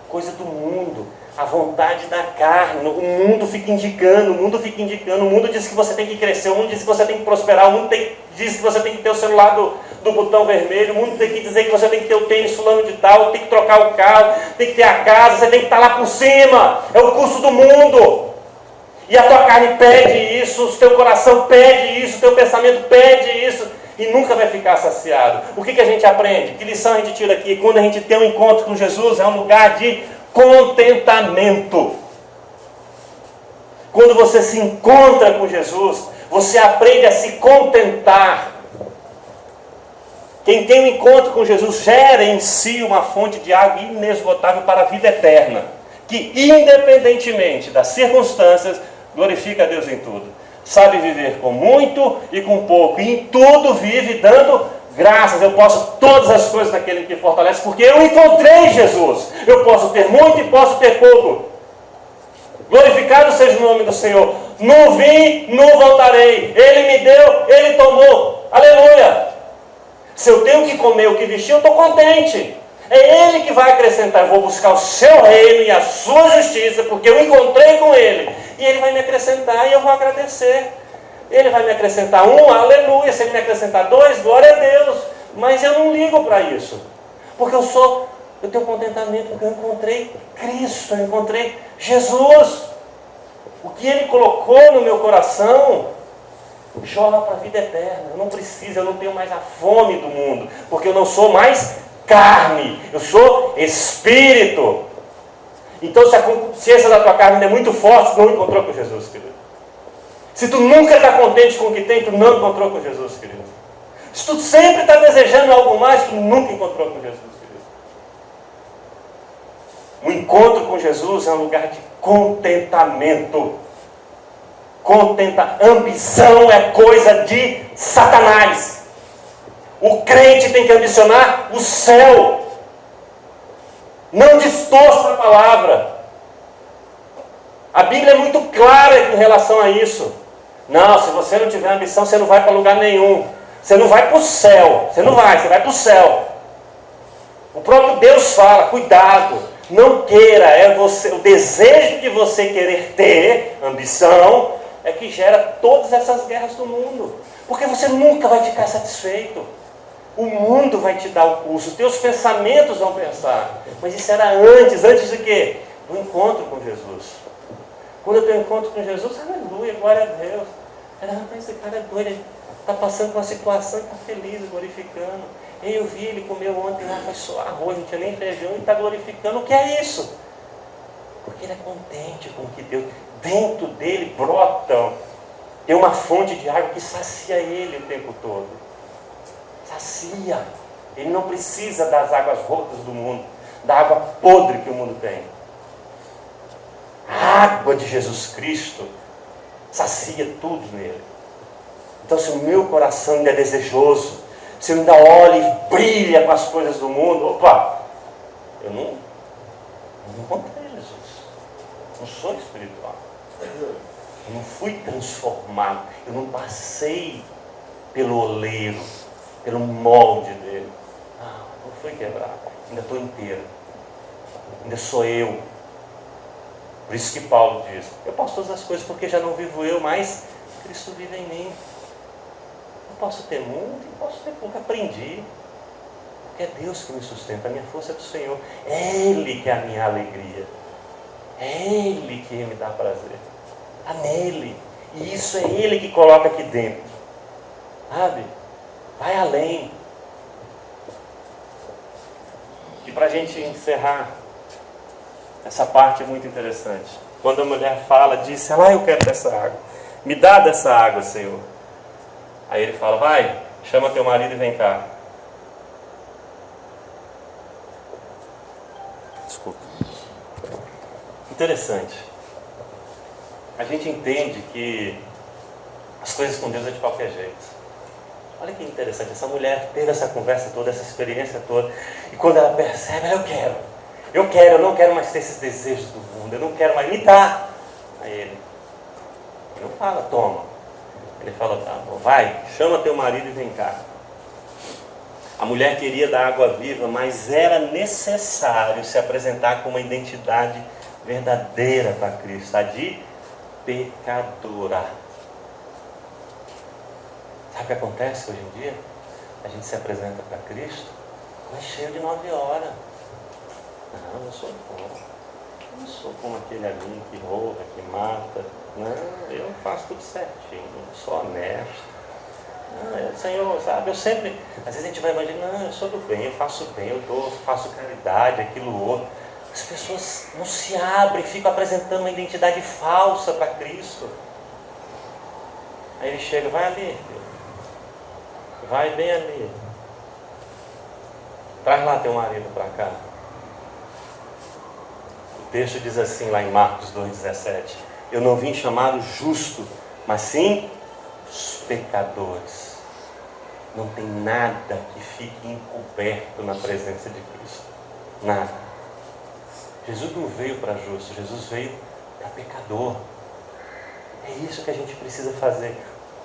Coisa do mundo. A vontade da carne. O mundo fica indicando. O mundo diz que você tem que crescer. O mundo diz que você tem que prosperar. O mundo diz que você tem que ter o celular do botão vermelho. O mundo tem que dizer que você tem que ter o tênis fulano de tal. Tem que trocar o carro. Tem que ter a casa. Você tem que estar lá por cima. É o curso do mundo. E a tua carne pede isso. O teu coração pede isso. O teu pensamento pede isso. E nunca vai ficar saciado. O que a gente aprende? Que lição a gente tira aqui? Quando a gente tem um encontro com Jesus, é um lugar de contentamento. Quando você se encontra com Jesus, você aprende a se contentar. Quem tem um encontro com Jesus gera em si uma fonte de água inesgotável para a vida eterna, que independentemente das circunstâncias, glorifica a Deus em tudo. Sabe viver com muito e com pouco, e em tudo vive dando graças. Eu posso todas as coisas naquele que fortalece, porque eu encontrei Jesus. Eu posso ter muito e posso ter pouco. Glorificado seja o nome do Senhor. Não vim, não voltarei. Ele me deu, Ele tomou. Aleluia. Se eu tenho que comer o que vestir, eu estou contente. É Ele que vai acrescentar. Eu vou buscar o seu reino e a sua justiça, porque eu encontrei com Ele. E Ele vai me acrescentar e eu vou agradecer. Ele vai me acrescentar 1, aleluia. Se Ele me acrescentar 2, glória a Deus. Mas eu não ligo para isso. Porque eu sou Eu tenho contentamento porque eu encontrei Cristo, eu encontrei Jesus. O que Ele colocou no meu coração joga para a vida eterna. Eu não preciso, eu não tenho mais a fome do mundo, porque eu não sou mais carne, eu sou espírito. Então, se a consciência da tua carne ainda é muito forte, tu não encontrou com Jesus, querido. Se tu nunca está contente com o que tem, tu não encontrou com Jesus, querido. Se tu sempre está desejando algo mais, tu nunca encontrou com Jesus, querido. O encontro com Jesus é um lugar de contentamento. Ambição é coisa de Satanás. O crente tem que ambicionar o céu. Não distorça a palavra. A Bíblia é muito clara em relação a isso. Não, se você não tiver ambição, você não vai para lugar nenhum. Você não vai para o céu. Você vai para o céu. O próprio Deus fala, cuidado, não queira, o desejo de você querer ter ambição é que gera todas essas guerras do mundo. Porque você nunca vai ficar satisfeito. O mundo vai te dar o curso, os teus pensamentos vão pensar. Mas isso era antes de quê? Do encontro com Jesus. Quando eu tenho encontro com Jesus, aleluia, glória a Deus. Rapaz, esse cara é doido, ele está passando por uma situação e está feliz, glorificando. Eu vi ele comeu ontem lá, foi só arroz, não tinha nem feijão, e está glorificando. O que é isso? Porque ele é contente com o que Deus... Dentro dele brota, tem uma fonte de água que sacia ele o tempo todo. Sacia. Ele não precisa das águas rotas do mundo, da água podre que o mundo tem. A água de Jesus Cristo sacia tudo nele. Então, se o meu coração ainda é desejoso, se eu ainda olha e brilha com as coisas do mundo, opa, eu não encontrei Jesus. Não sou espiritual. Eu não fui transformado. Eu não passei pelo oleiro, pelo molde dele. Não fui quebrado. Ainda estou inteiro. Ainda sou eu. Por isso que Paulo diz, eu posso todas as coisas porque já não vivo eu, mas Cristo vive em mim. Eu posso ter muito e posso ter pouco. Aprendi. Porque é Deus que me sustenta. A minha força é do Senhor. É Ele que é a minha alegria. É Ele que me dá prazer. Está nele. E isso é Ele que coloca aqui dentro. Sabe? Vai além. E para a gente encerrar, essa parte é muito interessante. Quando a mulher fala, diz, eu quero dessa água. Me dá dessa água, Senhor. Aí ele fala, vai, chama teu marido e vem cá. Desculpa. Interessante. A gente entende que as coisas com Deus é de qualquer jeito. Olha que interessante, essa mulher teve essa conversa toda, essa experiência toda, e quando ela percebe, eu não quero mais ter esses desejos do mundo, eu não quero mais, me dá. Aí ele não fala, toma. Ele fala, tá bom, vai, chama teu marido e vem cá. A mulher queria da água viva, mas era necessário se apresentar com uma identidade verdadeira para Cristo, a de pecadora. Sabe o que acontece hoje em dia? A gente se apresenta para Cristo, mas cheio de 9 horas. Não, eu sou bom. Eu não sou como aquele ali que rouba, que mata. Não, eu faço tudo certinho, sou honesto. Não, Senhor, sabe, eu sempre... Às vezes a gente vai imaginar, não, eu sou do bem, eu faço bem, eu dou, faço caridade, aquilo outro. As pessoas não se abrem, ficam apresentando uma identidade falsa para Cristo. Aí ele chega, vai ali, vai bem ali. Traz lá teu marido para cá. O texto diz assim lá em Marcos 2,17: eu não vim chamar o justo, mas sim os pecadores. Não tem nada que fique encoberto na presença de Cristo. Nada. Jesus não veio para justo, Jesus veio para pecador. É isso que a gente precisa fazer.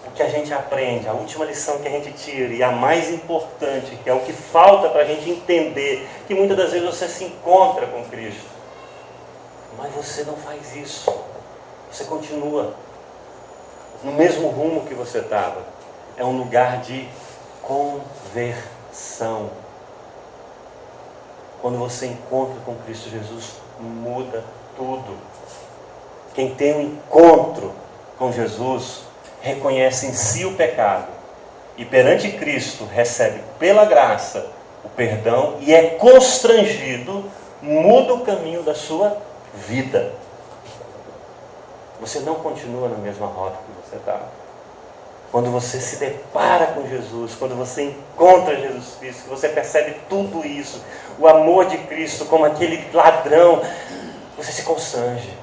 O que a gente aprende, a última lição que a gente tira, e a mais importante, que é o que falta para a gente entender, que muitas das vezes você se encontra com Cristo, mas você não faz isso. Você continua no mesmo rumo que você estava. É um lugar de conversão. Quando você encontra com Cristo Jesus, muda tudo. Quem tem um encontro com Jesus, reconhece em si o pecado e perante Cristo recebe pela graça o perdão e é constrangido, muda o caminho da sua vida. Você não continua na mesma rota que você está. Quando você se depara com Jesus, quando você encontra Jesus Cristo, que você percebe tudo isso, o amor de Cristo como aquele ladrão, você se constrange.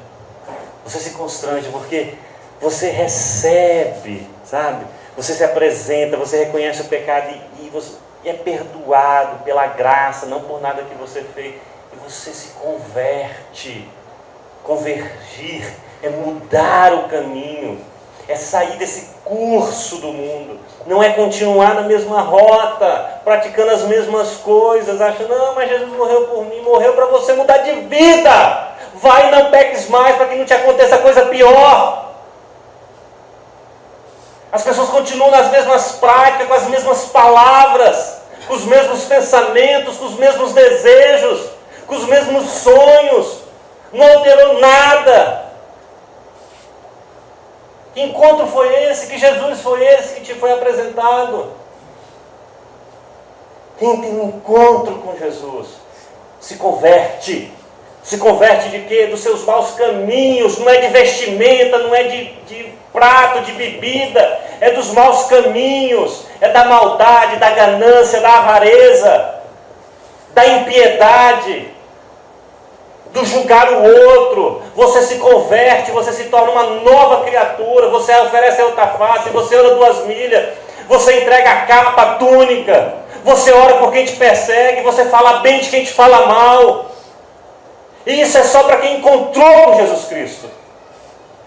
Você se constrange porque você recebe, sabe? Você se apresenta, você reconhece o pecado e é perdoado pela graça, não por nada que você fez. E você se converte. Convergir é mudar o caminho, é sair desse curso do mundo. Não é continuar na mesma rota, praticando as mesmas coisas, achando, não, mas Jesus morreu por mim, morreu para você mudar de vida. Vai e não peques mais para que não te aconteça coisa pior. As pessoas continuam nas mesmas práticas, com as mesmas palavras, com os mesmos pensamentos, com os mesmos desejos, com os mesmos sonhos. Não alterou nada. Que encontro foi esse? Que Jesus foi esse que te foi apresentado? Quem tem um encontro com Jesus se converte. Se converte de quê? Dos seus maus caminhos. Não é de vestimenta, não é de prato, de bebida. É dos maus caminhos. É da maldade, da ganância, da avareza, da impiedade, do julgar o outro. Você se converte, você se torna uma nova criatura. Você oferece a outra face, você anda 2 milhas. Você entrega a capa, a túnica. Você ora por quem te persegue, você fala bem de quem te fala mal. E isso é só para quem encontrou com Jesus Cristo.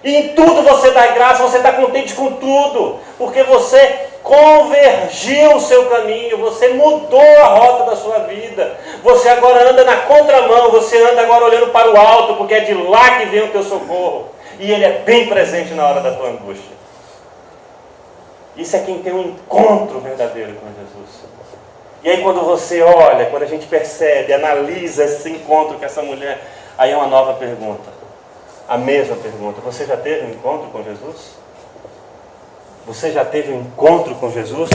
E em tudo você dá graça, você está contente com tudo, porque você convergiu o seu caminho, você mudou a rota da sua vida. Você agora anda na contramão, você anda agora olhando para o alto, porque é de lá que vem o teu socorro. E Ele é bem presente na hora da tua angústia. Isso é quem tem um encontro verdadeiro com Jesus. E aí quando você olha, quando a gente percebe, analisa esse encontro com essa mulher, aí é uma nova pergunta. A mesma pergunta. Você já teve um encontro com Jesus? Você já teve um encontro com Jesus?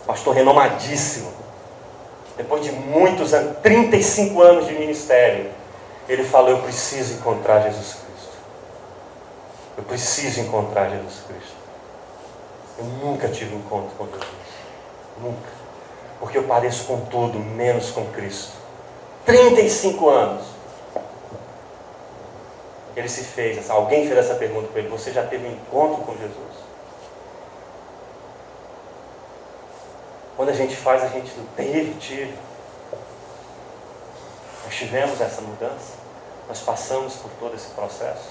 Pastor renomadíssimo. Depois de muitos anos, 35 anos de ministério, ele falou, eu preciso encontrar Jesus Cristo. Eu preciso encontrar Jesus Cristo. Eu nunca tive um encontro com Jesus. Nunca. Porque eu pareço com tudo, menos com Cristo. 35 anos. Ele se fez, alguém fez essa pergunta para ele, você já teve um encontro com Jesus? Quando a gente faz, a gente tive. Nós tivemos essa mudança, nós passamos por todo esse processo.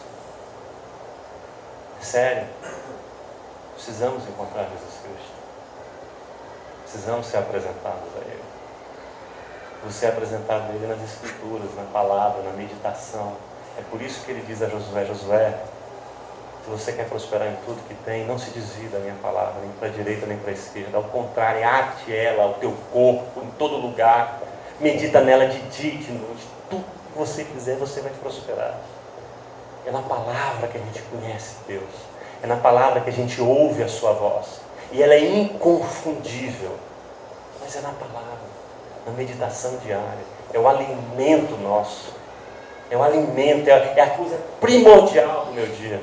Sério, precisamos encontrar Jesus Cristo. Precisamos ser apresentados a Ele. Você é apresentado a Ele nas Escrituras, na palavra, na meditação. É por isso que ele diz a Josué, Josué, se você quer prosperar em tudo que tem, não se desvie da minha palavra, nem para a direita nem para a esquerda. Ao contrário, ate ela ao teu corpo, em todo lugar. Medita nela de dia e de noite. Tudo que você fizer, você vai prosperar. É na palavra que a gente conhece Deus. É na palavra que a gente ouve a sua voz. E ela é inconfundível. Mas é na palavra, na meditação diária. É o alimento nosso. É o alimento, é a coisa primordial do meu dia.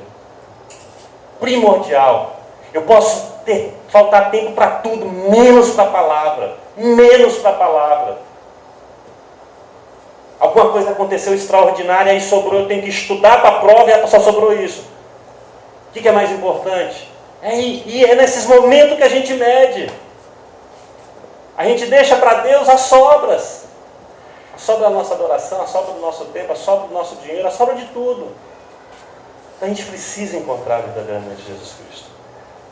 Primordial. Eu posso faltar tempo para tudo, menos para a palavra. Menos para a palavra. Alguma coisa aconteceu extraordinária, aí sobrou, eu tenho que estudar para a prova e só sobrou isso. O que é mais importante? E é nesses momentos que a gente mede. A gente deixa para Deus as sobras. A sobra da nossa adoração, a sobra do nosso tempo, a sobra do nosso dinheiro, a sobra de tudo. Então a gente precisa encontrar verdadeiramente Jesus Cristo.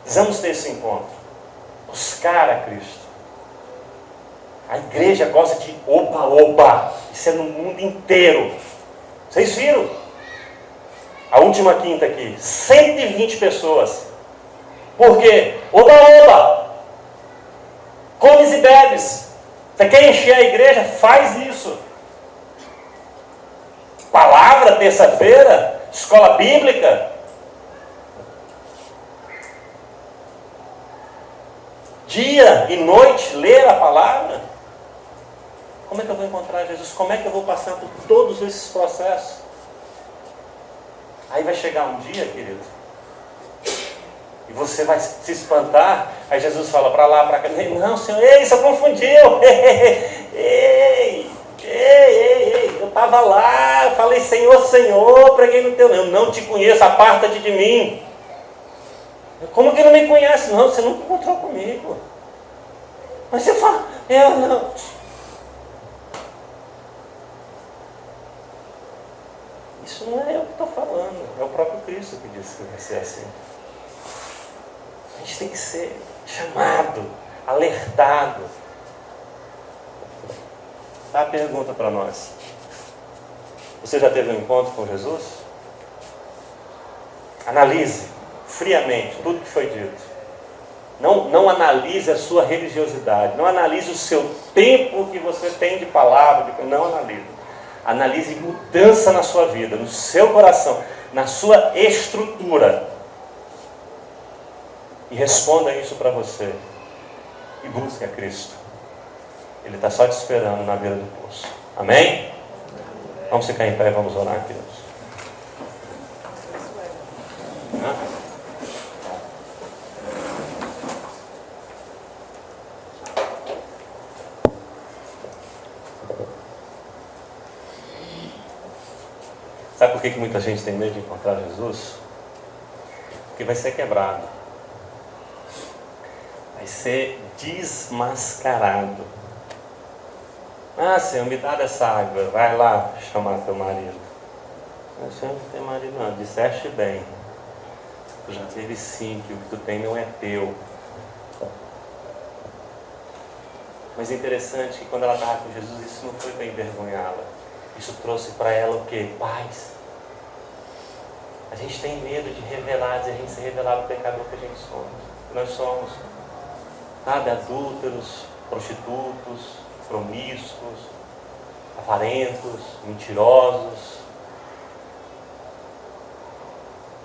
Precisamos ter esse encontro. Buscar a Cristo. A igreja gosta de oba-oba. Isso é no mundo inteiro. Vocês viram? A última quinta aqui. 120 pessoas. Por quê? Oba-oba. Comes e bebes. Você quer encher a igreja? Faz isso. Palavra, terça-feira, escola bíblica. Dia e noite, ler a palavra. Como é que eu vou encontrar Jesus? Como é que eu vou passar por todos esses processos? Aí vai chegar um dia, querido, e você vai se espantar. Aí Jesus fala para lá, para cá. Não, Senhor, ei, você confundiu. Ei, eu estava lá, falei, Senhor, Senhor, preguei no teu nome. Eu não te conheço, aparta-te de mim. Como que não me conhece? Não, você nunca encontrou comigo. Mas você fala, eu não. Isso não é eu que estou falando, é o próprio Cristo que disse que vai ser assim. A gente tem que ser chamado, alertado. Tá a pergunta para nós. Você já teve um encontro com Jesus? Analise friamente tudo que foi dito. Não analise a sua religiosidade. Não analise o seu tempo que você tem de palavra. Não analise. Analise mudança na sua vida, no seu coração, na sua estrutura. E responda isso para você. E busque a Cristo. Ele está só te esperando na beira do poço. Amém? Vamos ficar em pé e vamos orar, queridos. Sabe por que muita gente tem medo de encontrar Jesus? Porque vai ser quebrado. Vai ser desmascarado. Ah, Senhor, me dá dessa água. Vai lá chamar teu marido. Mas, Senhor, não tem marido não. Disseste bem. Tu já teve sim, que o que tu tem não é teu. Mas é interessante que quando ela estava com Jesus, isso não foi para envergonhá-la. Isso trouxe para ela o quê? Paz. A gente tem medo de revelar, de a gente se revelar o pecador que a gente somos. Nós somos, sabe, adúlteros, prostitutos, promíscuos, avarentos, mentirosos,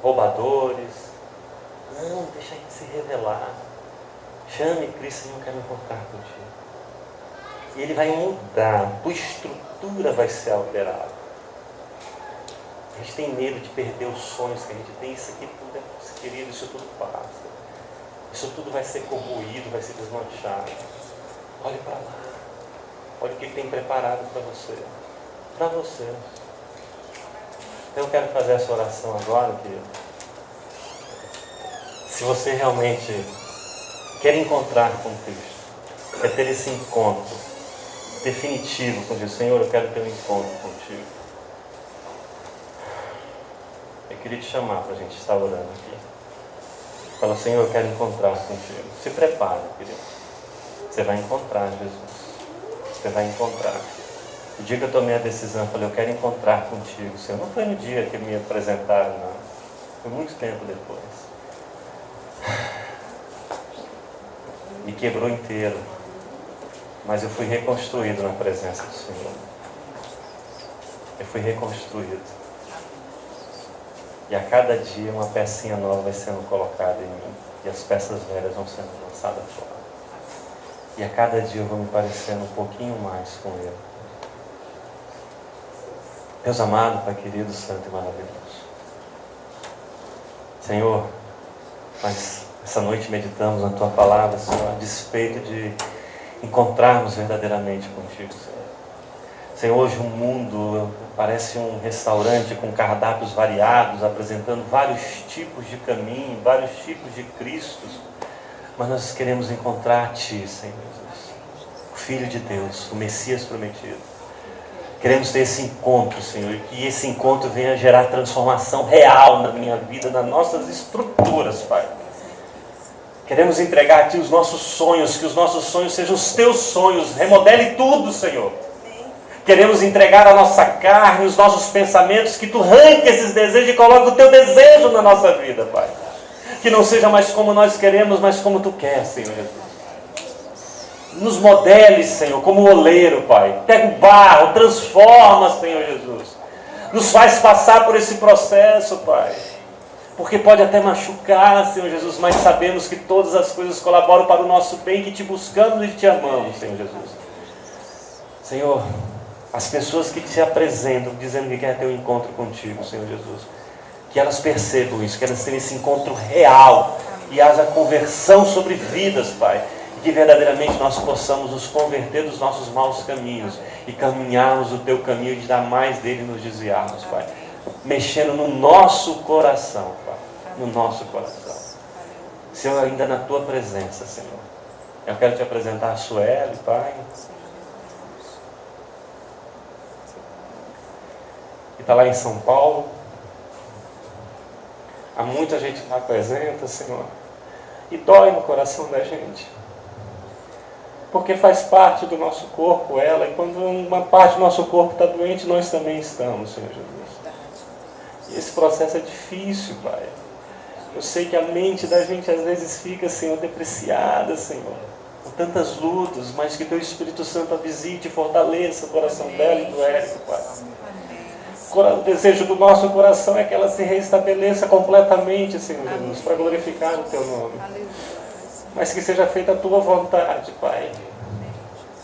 roubadores. Não, deixa a gente se revelar. Chame Cristo, Senhor, eu quero me encontrar contigo. E Ele vai mudar, tua estrutura vai ser alterada. A gente tem medo de perder os sonhos que a gente tem. Isso aqui tudo é, querido, isso tudo passa. Isso tudo vai ser corroído, vai ser desmanchado. Olhe para lá. Olha o que Ele tem preparado para você. Para você. Então eu quero fazer essa oração agora, querido. Se você realmente quer encontrar com Cristo, quer ter esse encontro definitivo com Jesus, Senhor, eu quero ter um encontro contigo. Eu queria te chamar para a gente estar orando aqui. Fala, Senhor, eu quero encontrar contigo. Se prepare, querido. Você vai encontrar Jesus. Você vai encontrar. O dia que eu tomei a decisão, eu falei, eu quero encontrar contigo, Senhor. Não foi no dia que me apresentaram, não. Foi muito tempo depois. Me quebrou inteiro. Mas eu fui reconstruído na presença do Senhor. Eu fui reconstruído. E a cada dia uma pecinha nova vai sendo colocada em mim. E as peças velhas vão sendo lançadas fora. E a cada dia eu vou me parecendo um pouquinho mais com Ele. Deus amado, Pai querido, santo e maravilhoso. Senhor, nós essa noite meditamos na Tua palavra, Senhor, a despeito de encontrarmos verdadeiramente contigo, Senhor. Senhor, hoje o mundo parece um restaurante com cardápios variados, apresentando vários tipos de caminho, vários tipos de Cristos, mas nós queremos encontrar Ti, Senhor Jesus, o Filho de Deus, o Messias prometido. Queremos ter esse encontro, Senhor, e que esse encontro venha gerar transformação real na minha vida, nas nossas estruturas, Pai. Queremos entregar a Ti os nossos sonhos, que os nossos sonhos sejam os Teus sonhos, remodele tudo, Senhor. Queremos entregar a nossa carne, os nossos pensamentos, que Tu arranque esses desejos e coloque o Teu desejo na nossa vida, Pai. Que não seja mais como nós queremos, mas como Tu queres, Senhor Jesus. Nos modele, Senhor, como oleiro, Pai. Pega o barro, transforma, Senhor Jesus. Nos faz passar por esse processo, Pai. Porque pode até machucar, Senhor Jesus, mas sabemos que todas as coisas colaboram para o nosso bem, que te buscamos e te amamos, Senhor Jesus. Senhor, as pessoas que te apresentam, dizendo que querem ter um encontro contigo, Senhor Jesus, que elas percebam isso, que elas tenham esse encontro real, e haja conversão sobre vidas, Pai. Que verdadeiramente nós possamos nos converter dos nossos maus caminhos e caminharmos o teu caminho de dar mais dele e nos desviarmos, Pai. Mexendo no nosso coração, Pai. No nosso coração. Senhor, ainda na tua presença, Senhor. Eu quero te apresentar a Sueli, Pai. Que está lá em São Paulo. Há muita gente que apresenta, Senhor. E dói no coração da gente. Porque faz parte do nosso corpo ela, e quando uma parte do nosso corpo está doente, nós também estamos, Senhor Jesus. E esse processo é difícil, Pai. Eu sei que a mente da gente às vezes fica, Senhor, depreciada, Senhor, com tantas lutas, mas que Teu Espírito Santo a visite e fortaleça o coração dela e do Érico, Pai. O desejo do nosso coração é que ela se restabeleça completamente, Senhor Jesus, para glorificar o Teu nome. Mas que seja feita a Tua vontade, Pai.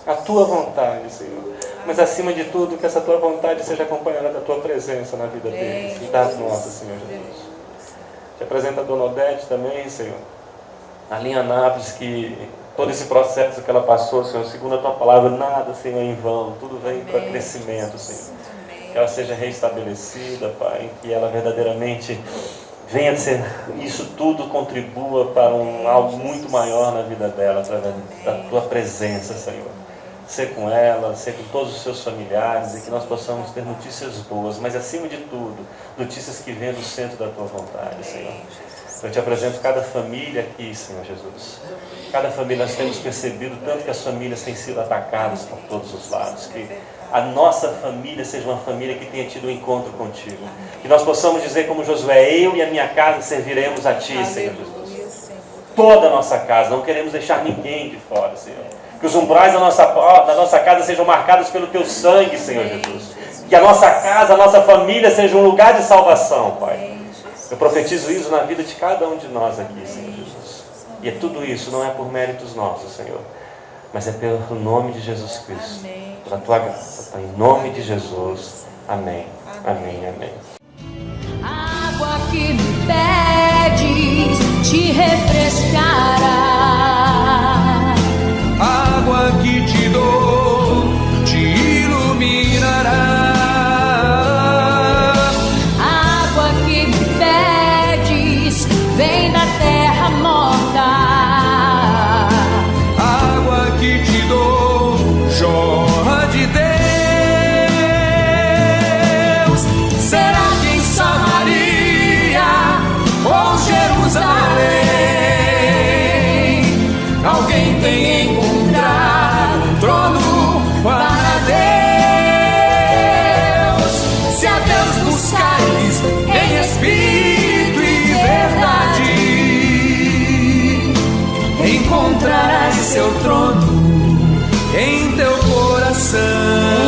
A Tua vontade, Senhor. Mas acima de tudo, que essa Tua vontade seja acompanhada da Tua presença na vida deles e das nossas, Senhor Jesus. Te apresenta a Dona Odete também, Senhor. A Linha Naves, que todo esse processo que ela passou, Senhor, segundo a Tua palavra, nada, Senhor, é em vão. Tudo vem para crescimento, Senhor. Que ela seja restabelecida, Pai. Que ela verdadeiramente venha ser, isso tudo contribua para algo muito maior na vida dela, através da Tua presença, Senhor. Ser com ela, ser com todos os seus familiares, e que nós possamos ter notícias boas, mas acima de tudo, notícias que venham do centro da Tua vontade, Senhor. Eu te apresento cada família aqui, Senhor Jesus. Cada família, nós temos percebido tanto que as famílias têm sido atacadas por todos os lados, que a nossa família seja uma família que tenha tido um encontro contigo. Que nós possamos dizer como Josué: eu e a minha casa serviremos a Ti, Senhor Jesus. Toda a nossa casa, não queremos deixar ninguém de fora, Senhor. Que os umbrais da nossa casa sejam marcados pelo Teu sangue, Senhor Jesus. Que a nossa casa, a nossa família seja um lugar de salvação, Pai. Eu profetizo isso na vida de cada um de nós aqui, Senhor Jesus. E tudo isso não é por méritos nossos, Senhor, mas é pelo nome de Jesus Cristo. Pela Tua graça, Pai. Em nome de Jesus. Amém. Amém. Amém. Água que me pedes te refrescará. Água que te dou te iluminará. Água que me pedes vem da terra morta. Água que te dou jorra de Deus. Será que em Samaria ou Jerusalém alguém tem encontrado um trono para Deus? Se a Deus buscares em espírito e verdade, encontrarás seu trono em teu coração.